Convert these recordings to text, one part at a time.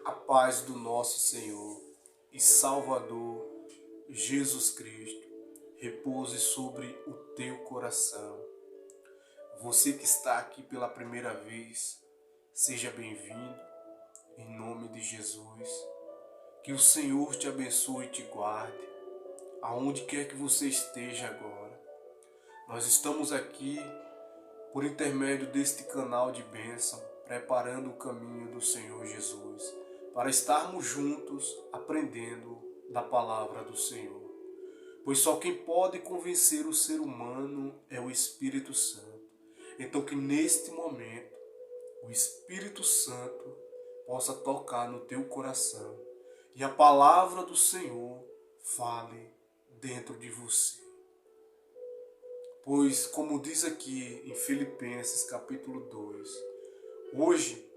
A paz do nosso Senhor e Salvador Jesus Cristo repouse sobre o teu coração. Você que está aqui pela primeira vez, seja bem-vindo em nome de Jesus. Que o Senhor te abençoe e te guarde, aonde quer que você esteja agora. Nós estamos aqui por intermédio deste canal de bênção, preparando o caminho do Senhor Jesus, para estarmos juntos aprendendo da palavra do Senhor. Pois só quem pode convencer o ser humano é o Espírito Santo. Então que neste momento o Espírito Santo possa tocar no teu coração e a palavra do Senhor fale dentro de você. Pois, como diz aqui em Filipenses capítulo 2, hoje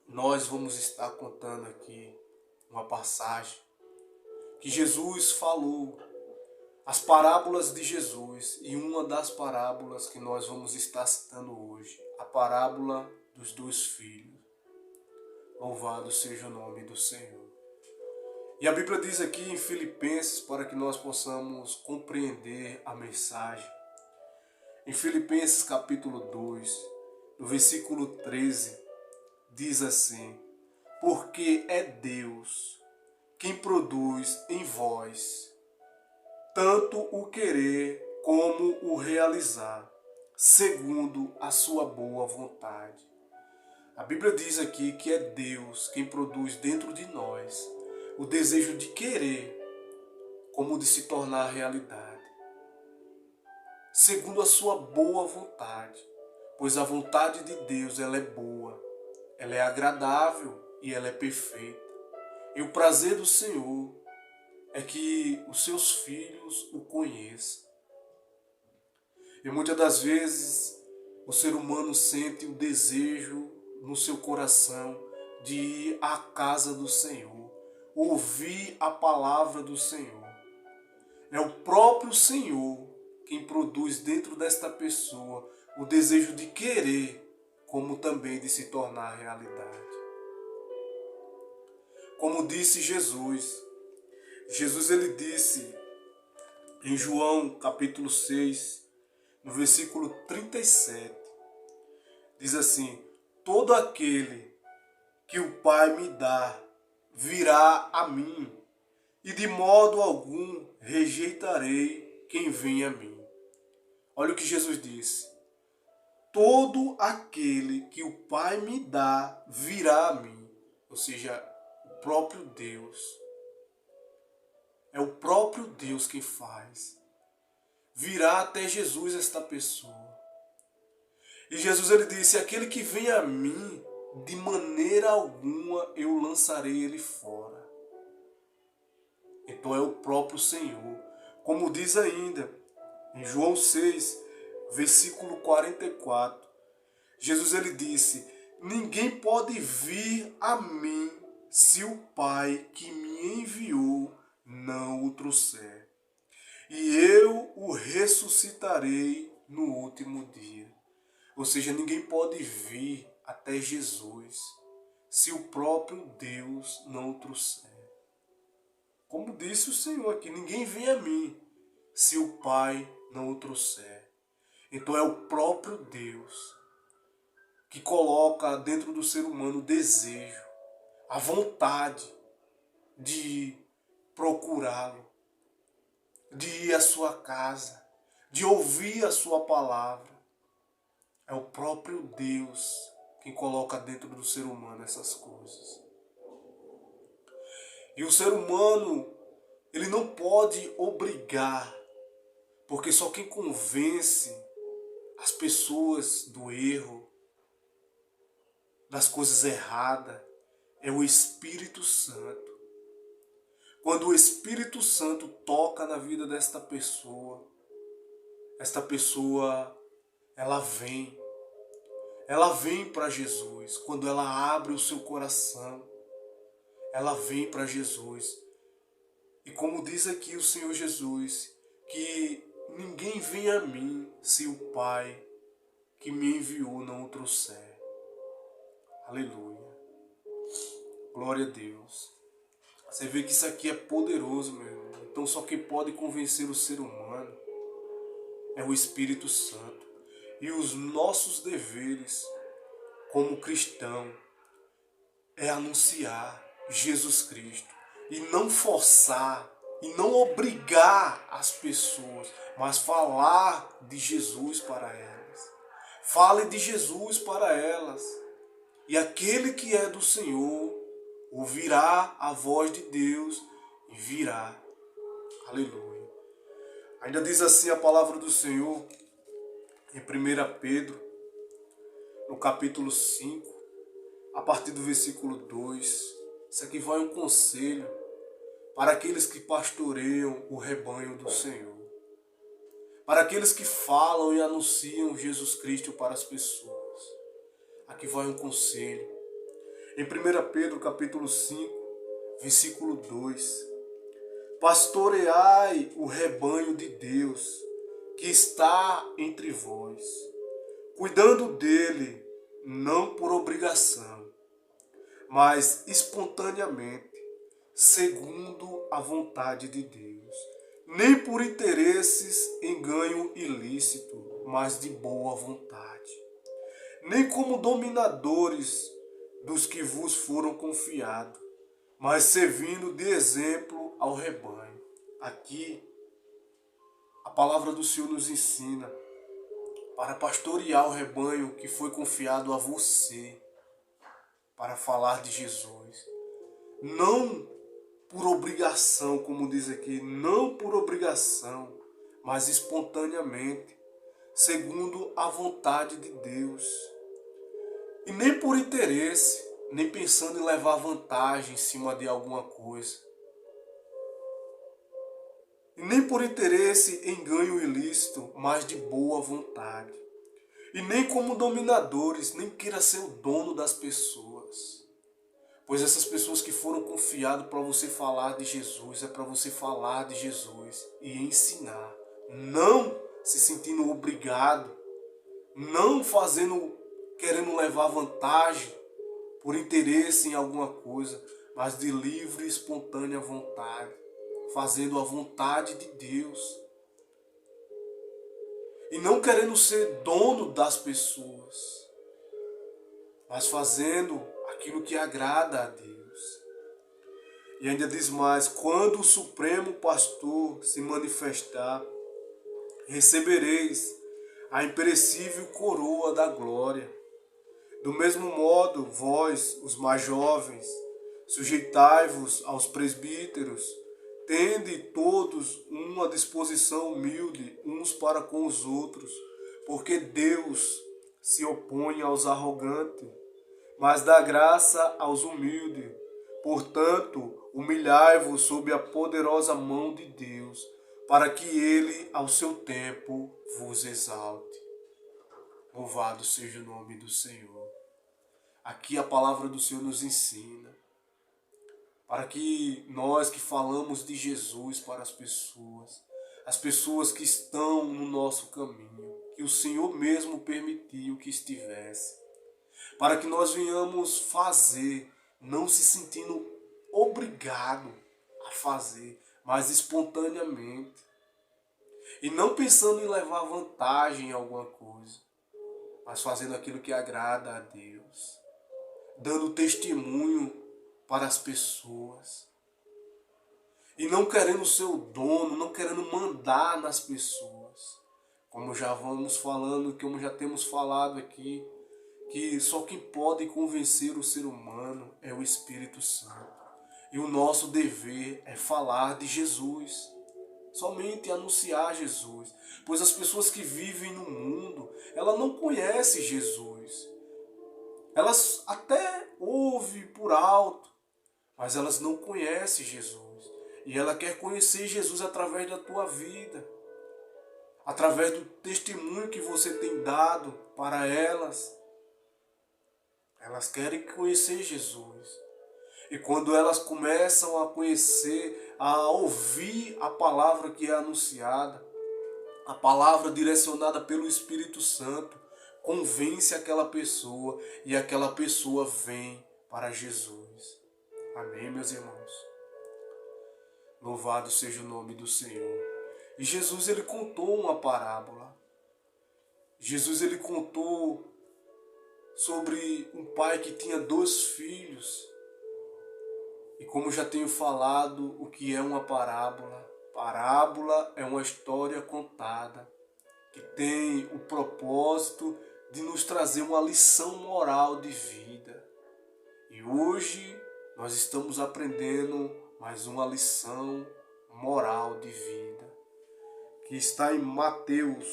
nós vamos estar contando aqui uma passagem que Jesus falou, as parábolas de Jesus, e uma das parábolas que nós vamos estar citando hoje, a parábola dos dois filhos. Louvado seja o nome do Senhor. E a Bíblia diz aqui em Filipenses, para que nós possamos compreender a mensagem, em Filipenses capítulo 2, no versículo 13, diz assim: porque é Deus quem produz em vós tanto o querer como o realizar, segundo a sua boa vontade. A Bíblia diz aqui que é Deus quem produz dentro de nós o desejo de querer como de se tornar realidade, segundo a sua boa vontade, pois a vontade de Deus ela é boa, ela é agradável e ela é perfeita. E o prazer do Senhor é que os seus filhos o conheçam. E muitas das vezes o ser humano sente o desejo no seu coração de ir à casa do Senhor, ouvir a palavra do Senhor. É o próprio Senhor quem produz dentro desta pessoa o desejo de querer, como também de se tornar realidade. Como disse Jesus, ele disse em João capítulo 6, no versículo 37, diz assim: todo aquele que o Pai me dá virá a mim, e de modo algum rejeitarei quem vem a mim. Olha o que Jesus disse: todo aquele que o Pai me dá virá a mim. Ou seja, o próprio Deus. É o próprio Deus quem faz. Virá até Jesus esta pessoa. E Jesus ele disse: aquele que vem a mim, de maneira alguma eu lançarei ele fora. Então é o próprio Senhor. Como diz ainda em João 6, versículo 44, Jesus ele disse: ninguém pode vir a mim se o Pai que me enviou não o trouxer. E eu o ressuscitarei no último dia. Ou seja, ninguém pode vir até Jesus se o próprio Deus não o trouxer. Como disse o Senhor aqui, ninguém vem a mim se o Pai não o trouxer. Então é o próprio Deus que coloca dentro do ser humano o desejo, a vontade de procurá-lo, de ir à sua casa, de ouvir a sua palavra. É o próprio Deus quem coloca dentro do ser humano essas coisas. E o ser humano, ele não pode obrigar, porque só quem convence as pessoas do erro, das coisas erradas, é o Espírito Santo. Quando o Espírito Santo toca na vida desta pessoa, esta pessoa, ela vem para Jesus. Quando ela abre o seu coração, ela vem para Jesus. E como diz aqui o Senhor Jesus, que ninguém vem a mim se o Pai que me enviou não o trouxer. Aleluia. Glória a Deus. Você vê que isso aqui é poderoso, meu irmão. Então só quem pode convencer o ser humano é o Espírito Santo. E os nossos deveres como cristão é anunciar Jesus Cristo. E não forçar, e não obrigar as pessoas, mas falar de Jesus para elas. Fale de Jesus para elas. E aquele que é do Senhor ouvirá a voz de Deus e virá. Aleluia. Ainda diz assim a palavra do Senhor em 1 Pedro, no capítulo 5, a partir do versículo 2. Isso aqui vai um conselho para aqueles que pastoreiam o rebanho do Senhor. Para aqueles que falam e anunciam Jesus Cristo para as pessoas. Aqui vai um conselho. Em 1 Pedro capítulo 5, versículo 2. Pastoreai o rebanho de Deus que está entre vós, cuidando dele, não por obrigação, mas espontaneamente, segundo a vontade de Deus, nem por interesses em ganho ilícito, mas de boa vontade, nem como dominadores dos que vos foram confiados, mas servindo de exemplo ao rebanho. Aqui, a palavra do Senhor nos ensina para pastorear o rebanho que foi confiado a você, para falar de Jesus. Não por obrigação, como diz aqui, não por obrigação, mas espontaneamente, segundo a vontade de Deus. E nem por interesse, nem pensando em levar vantagem em cima de alguma coisa. E nem por interesse em ganho ilícito, mas de boa vontade. E nem como dominadores, nem queira ser o dono das pessoas. Pois essas pessoas que foram confiadas para você falar de Jesus, é para você falar de Jesus e ensinar. Não se sentindo obrigado, não querendo levar vantagem por interesse em alguma coisa, mas de livre e espontânea vontade, fazendo a vontade de Deus. E não querendo ser dono das pessoas, mas fazendo aquilo que agrada a Deus. E ainda diz mais, quando o Supremo Pastor se manifestar, recebereis a imperecível coroa da glória. Do mesmo modo, vós, os mais jovens, sujeitai-vos aos presbíteros, tende todos uma disposição humilde uns para com os outros, porque Deus se opõe aos arrogantes, mas dá graça aos humildes. Portanto, humilhai-vos sob a poderosa mão de Deus, para que Ele, ao seu tempo, vos exalte. Louvado seja o nome do Senhor. Aqui a palavra do Senhor nos ensina para que nós que falamos de Jesus para as pessoas que estão no nosso caminho, que o Senhor mesmo permitiu que estivesse, para que nós venhamos fazer, não se sentindo obrigado a fazer, mas espontaneamente, e não pensando em levar vantagem em alguma coisa, mas fazendo aquilo que agrada a Deus, dando testemunho para as pessoas. E não querendo ser o dono, não querendo mandar nas pessoas. Como já vamos falando, como já temos falado aqui, que só quem pode convencer o ser humano é o Espírito Santo. E o nosso dever é falar de Jesus. Somente anunciar Jesus. Pois as pessoas que vivem no mundo, elas não conhecem Jesus. Elas até ouvem por alto, mas elas não conhecem Jesus. E ela quer conhecer Jesus através da tua vida. Através do testemunho que você tem dado para elas. Elas querem conhecer Jesus. E quando elas começam a conhecer, a ouvir a palavra que é anunciada, a palavra direcionada pelo Espírito Santo, convence aquela pessoa e aquela pessoa vem para Jesus. Amém, meus irmãos? Louvado seja o nome do Senhor. E Jesus, ele contou uma parábola. Jesus, ele contou sobre um pai que tinha 2 filhos. E como já tenho falado, o que é uma parábola? Parábola é uma história contada que tem o propósito de nos trazer uma lição moral de vida. E hoje nós estamos aprendendo mais uma lição moral de vida, que está em Mateus,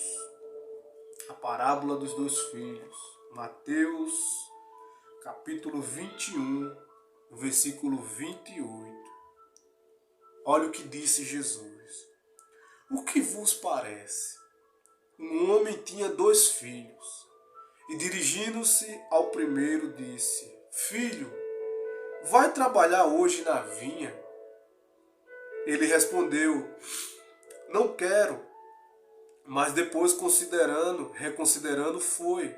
a parábola dos 2 filhos. Mateus, capítulo 21, versículo 28. Olha o que disse Jesus. O que vos parece? Um homem tinha 2 filhos, e dirigindo-se ao primeiro disse: Filho, vai trabalhar hoje na vinha? Ele respondeu: Não quero. Mas depois, reconsiderando, foi.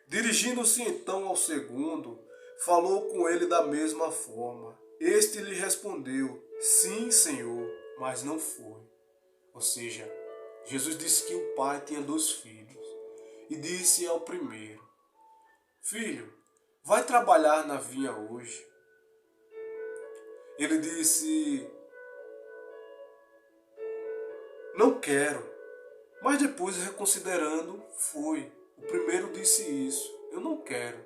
Dirigindo-se então ao segundo, falou com ele da mesma forma. Este lhe respondeu: Sim, Senhor, mas não foi. Ou seja, Jesus disse que o pai tinha 2 filhos e disse ao primeiro: Filho, vai trabalhar na vinha hoje? Ele disse: Não quero. Mas depois, reconsiderando, foi. O primeiro disse isso: Eu não quero.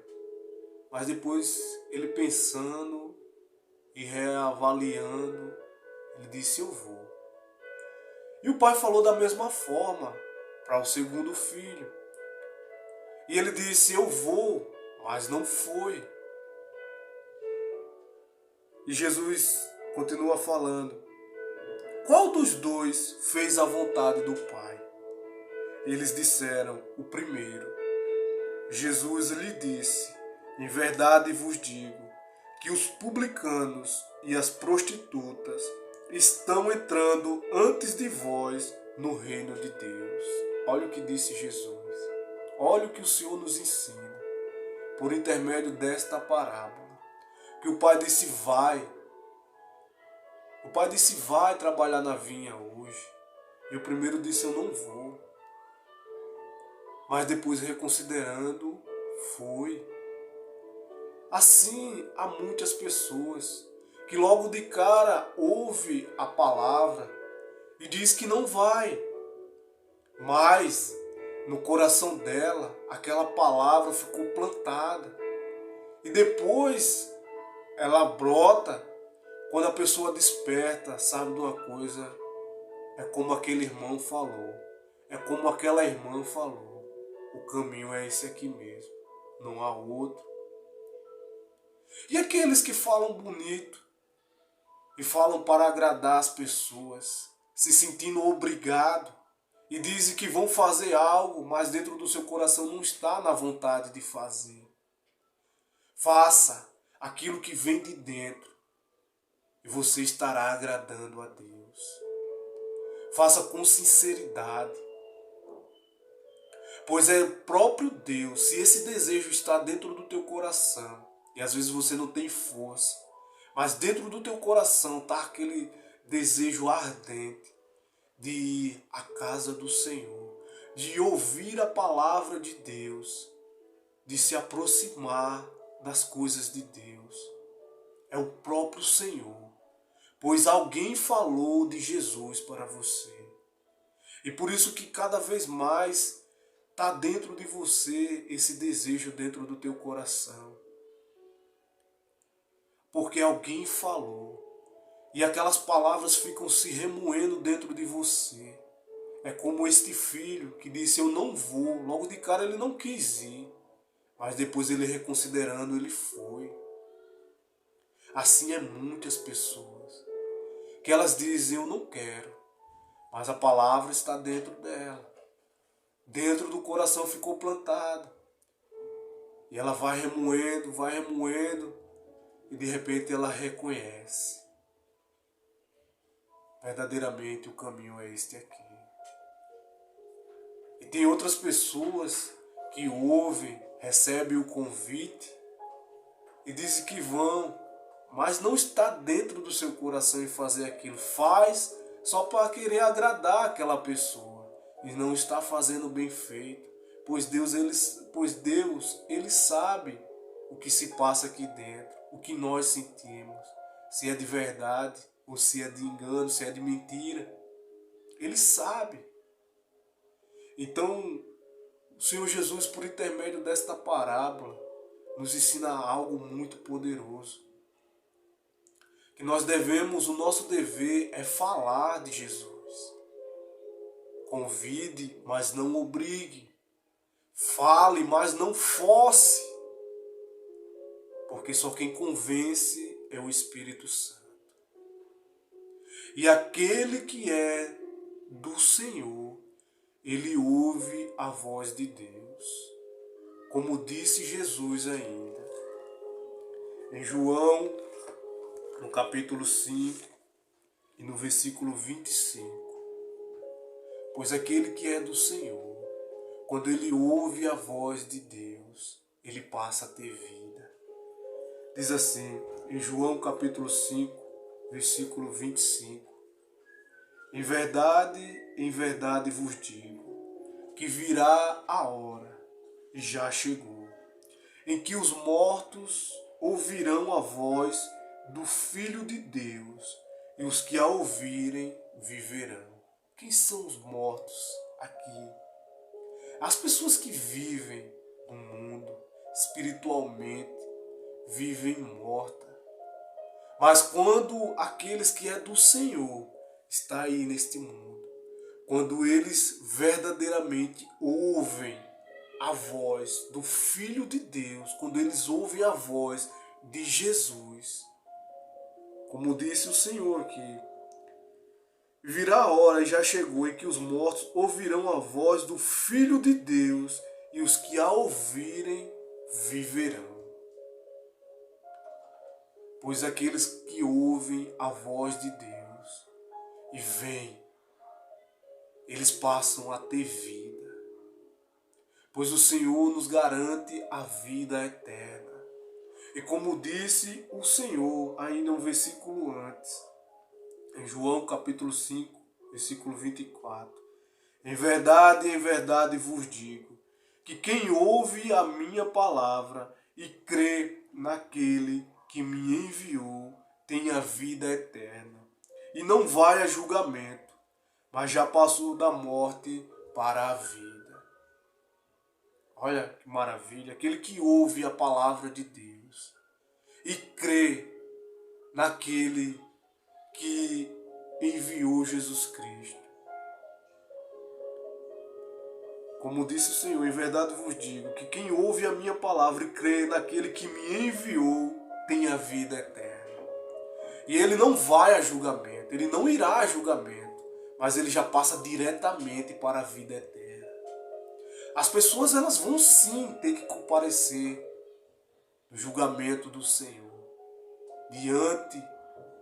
Mas depois, ele pensando e reavaliando, ele disse: Eu vou. E o pai falou da mesma forma para o segundo filho. E ele disse: Eu vou, mas não foi. E Jesus continua falando: Qual dos 2 fez a vontade do Pai? Eles disseram: O primeiro. Jesus lhe disse: Em verdade vos digo que os publicanos e as prostitutas estão entrando antes de vós no reino de Deus. Olha o que disse Jesus. Olha o que o Senhor nos ensina por intermédio desta parábola. Que o pai disse: Vai. O pai disse: Vai trabalhar na vinha hoje. E o primeiro disse: Eu não vou. Mas depois, reconsiderando, foi. Assim, há muitas pessoas que logo de cara ouve a palavra e diz que não vai. Mas no coração dela, aquela palavra ficou plantada. E depois ela brota quando a pessoa desperta, sabe de uma coisa? É como aquele irmão falou. É como aquela irmã falou. O caminho é esse aqui mesmo. Não há outro. E aqueles que falam bonito e falam para agradar as pessoas, se sentindo obrigado e dizem que vão fazer algo, mas dentro do seu coração não está na vontade de fazer. Faça aquilo que vem de dentro e você estará agradando a Deus. Faça com sinceridade. Pois é o próprio Deus, se esse desejo está dentro do teu coração, e às vezes você não tem força, mas dentro do teu coração está aquele desejo ardente de ir à casa do Senhor, de ouvir a palavra de Deus, de se aproximar das coisas de Deus. É o próprio Senhor, pois alguém falou de Jesus para você. E por isso que cada vez mais está dentro de você esse desejo dentro do teu coração. Porque alguém falou. E aquelas palavras ficam se remoendo dentro de você. É como este filho que disse: Eu não vou. Logo de cara ele não quis ir. Mas depois ele reconsiderando, ele foi. Assim é muitas pessoas. Que elas dizem: Eu não quero. Mas a palavra está dentro dela. Dentro do coração ficou plantada. E ela vai remoendo. E de repente ela reconhece. Verdadeiramente o caminho é este aqui. E tem outras pessoas que ouvem, recebem o convite e dizem que vão. mas não está dentro do seu coração em fazer aquilo. Faz só para querer agradar aquela pessoa e não está fazendo bem feito, pois Deus ele sabe o que se passa aqui dentro, o que nós sentimos, se é de verdade ou se é de engano, se é de mentira. Ele sabe. Então, o Senhor Jesus, por intermédio desta parábola, nos ensina algo muito poderoso. Que nós devemos, o nosso dever é falar de Jesus. Convide, mas não obrigue. Fale, mas não force. Porque só quem convence é o Espírito Santo. E aquele que é do Senhor, ele ouve a voz de Deus. Como disse Jesus ainda. Em João, no capítulo 5 e no versículo 25. Pois aquele que é do Senhor, quando ele ouve a voz de Deus, ele passa a ter vida. Diz assim, em João capítulo 5, versículo 25. Em verdade vos digo, que virá a hora, e já chegou, em que os mortos ouvirão a voz do Filho de Deus, e os que a ouvirem viverão. Quem são os mortos aqui? As pessoas que vivem no mundo, espiritualmente, vivem mortas. Mas quando aqueles que é do Senhor está aí neste mundo, quando eles verdadeiramente ouvem a voz do Filho de Deus, quando eles ouvem a voz de Jesus, como disse o Senhor aqui, virá a hora e já chegou em que os mortos ouvirão a voz do Filho de Deus e os que a ouvirem viverão. Pois aqueles que ouvem a voz de Deus e vêm, eles passam a ter vida. Pois o Senhor nos garante a vida eterna. E como disse o Senhor ainda um versículo antes, em João capítulo 5, versículo 24. Em verdade vos digo, que quem ouve a minha palavra e crê naquele que me enviou, tem a vida eterna. E não vai a julgamento, mas já passou da morte para a vida. Olha que maravilha, aquele que ouve a palavra de Deus e crê naquele que enviou Jesus Cristo. Como disse o Senhor, em verdade vos digo, que quem ouve a minha palavra e crê naquele que me enviou, tem a vida eterna. E ele não vai a julgamento, ele não irá a julgamento, mas ele já passa diretamente para a vida eterna. As pessoas elas vão sim ter que comparecer no julgamento do Senhor, diante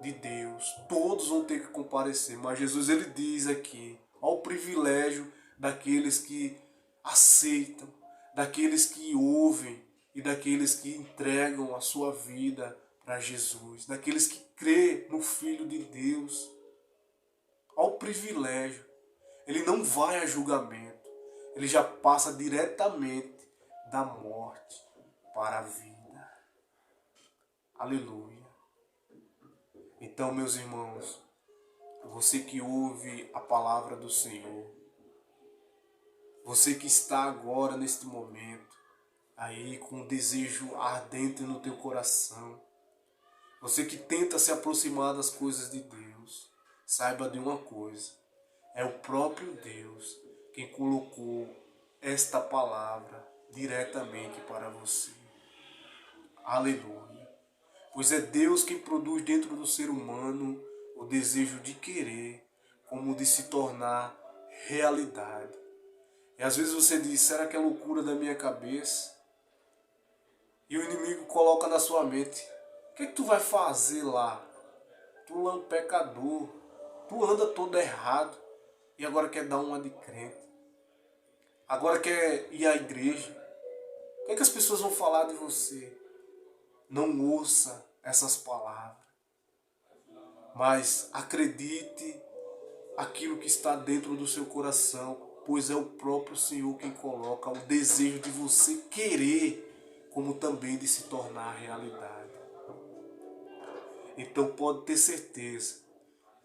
de Deus. Todos vão ter que comparecer, mas Jesus ele diz aqui, ao privilégio daqueles que aceitam, daqueles que ouvem e daqueles que entregam a sua vida para Jesus, daqueles que crê no Filho de Deus. Ao privilégio, ele não vai a julgamento. Ele já passa diretamente da morte para a vida. Aleluia. Então, meus irmãos, você que ouve a palavra do Senhor, você que está agora, neste momento, aí com um desejo ardente no teu coração, você que tenta se aproximar das coisas de Deus, saiba de uma coisa, é o próprio Deus quem colocou esta palavra diretamente para você. Aleluia. Pois é Deus quem produz dentro do ser humano o desejo de querer, como de se tornar realidade. E às vezes você diz, será que é loucura da minha cabeça? E o inimigo coloca na sua mente, o que é que tu vai fazer lá? Tu é um pecador, tu anda todo errado e agora quer dar uma de crente. Agora quer ir à igreja. O que é que as pessoas vão falar de você? Não ouça essas palavras. mas acredite aquilo que está dentro do seu coração, pois é o próprio Senhor quem coloca o desejo de você querer, como também de se tornar realidade. Então pode ter certeza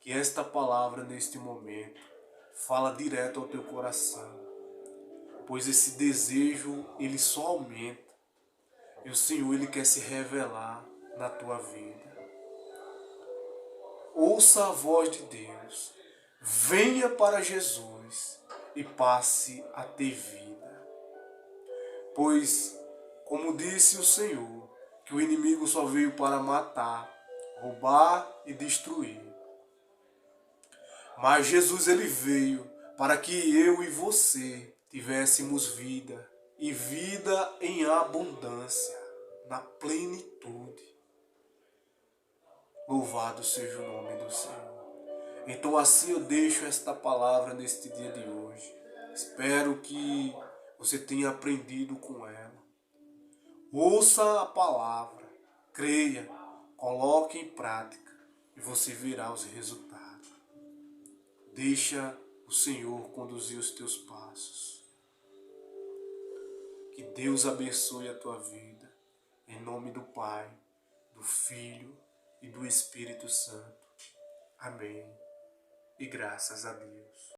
que esta palavra neste momento fala direto ao teu coração, pois esse desejo ele só aumenta e o Senhor ele quer se revelar na tua vida. Ouça a voz de Deus, venha para Jesus e passe a ter vida. Pois, como disse o Senhor, que o inimigo só veio para matar, roubar e destruir. Mas Jesus ele veio para que eu e você tivéssemos vida, e vida em abundância, na plenitude. Louvado seja o nome do Senhor. Então assim eu deixo esta palavra neste dia de hoje. Espero que você tenha aprendido com ela. Ouça a palavra, creia, coloque em prática e você verá os resultados. Deixa o Senhor conduzir os teus passos. Que Deus abençoe a tua vida. Em nome do Pai, do Filho e do Espírito Santo. Amém. E graças a Deus.